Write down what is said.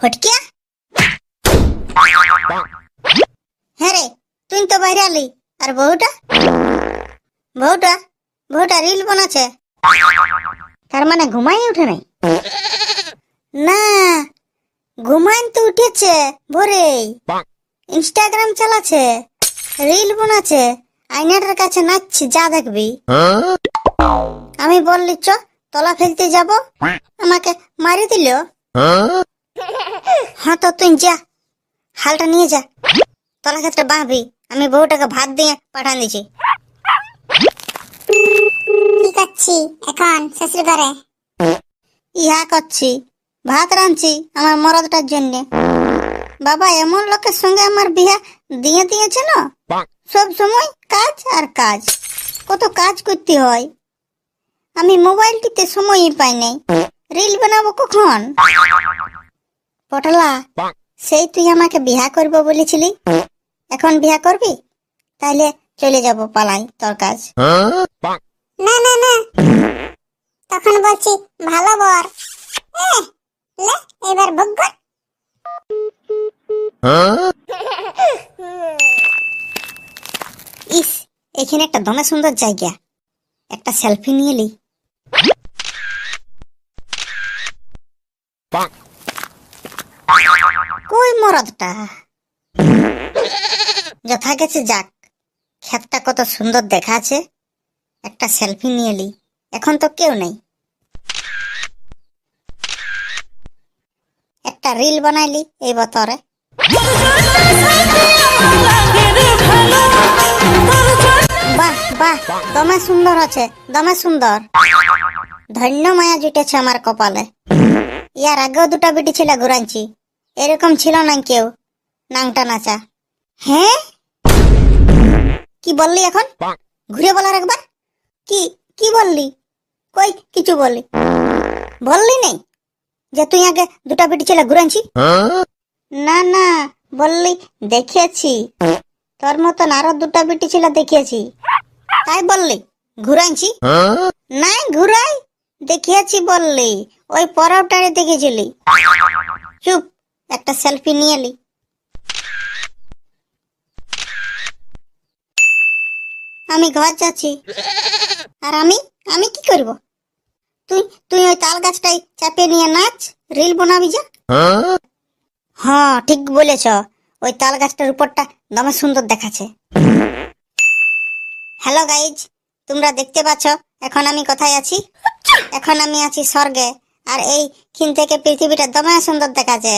ফটকিয়া হ্যাঁ রে, তুই তো বাইরে আলি। আর বউটা বউটা বউটা রিল বানাচ্ছে। তার মানে ঘুমাই উঠে নাই? না, ঘুমাইন তো উঠেছে ভোরে, ইনস্টাগ্রাম চালাচ্ছে, রিল বানাচ্ছে, আয়নাটার কাছে নাচছে, যা দেখবি। আমি বললি চ তলা ফেলতে যাব, আমাকে মারি দিল। হ্যাঁ তো তুই যা, হালটা নিয়ে যা, তলা ক্ষেত্রে বাঁধবি। আমি বউটাকে ভাত দিয়ে পাঠান দিছি। কি করছি এখন শ্বশুর ঘরে? ইহা করছি, ভাত রাঁধছি আমার মরদটার জন্য। বাবা, এমন লোকের সঙ্গে আমার বিয়া দিয়ে দিয়েছে না, সব সময় কাজ আর কাজ, কত কাজ করতে হয়। আমি মোবাইলটিতে সময়ই পাই নাই, রিল বানাবো কখন? পটলা, সেই তুই আমাকে বিয়া করবো বলেছিলি, এখন বিয়া করবি? তাইলে চলে যাব পালাই তোর কাজ। না না না, তখন বলছি ভালো বর। লে এবার ভোগ কর। ইস, এখানে একটা দমে সুন্দর জায়গা, একটা সেলফি নিয়ে লি। কই মরদটা? যথা গেছে যাক, ক্ষেতটা কত সুন্দর দেখাচ্ছে, একটা সেলফি নিয়ে লি। এখন তো কেউ নেই, একটা রিল বানাইলি এই বতরে। বাহ বাহ, দমে সুন্দর আছে, দমে সুন্দর। ধন্য মায়া জুটেছে আমার কপালে। ইয়ার আগেও দুটা বিটি ছিল ঘুরাইছি, এরকম ছিল না কেউ নাংটা নাচা। হ্যাঁ, কি বললি এখন? ঘুরে বলার একবার। কি কি বললি? কই কিছু বললি নেই যে তুই আগে দুটা বিটি ছিল ঘুরাইছি? না না, বললি দেখেছি, তোর মতন আরো দুটা বিটি ছিল দেখিয়েছি, তাই বললি ঘুরাইছি? নাই ঘুরাই, দেখিয়েছি বললি, ওই পরোটারে দেখেছিলি। চুপ, একটা সেলফি নিয়ে এলি। আমি ঘর যাচ্ছি। আর আমি আমি কি করব? তুই তুই ওই তাল গাছটাই চাপিয়ে নিয়ে নাচ, রিল বানাবি যা। হ্যাঁ ঠিক বলেছ, ওই তাল গাছটার উপরটা দমে সুন্দর দেখাচ্ছে। হ্যালো গাইজ, তোমরা দেখতে পাচ্ছ এখন আমি কোথায় আছি? এখন আমি আছি স্বর্গে, আর এই ক্ষীণ থেকে পৃথিবীটা দমে সুন্দর দেখাচ্ছে।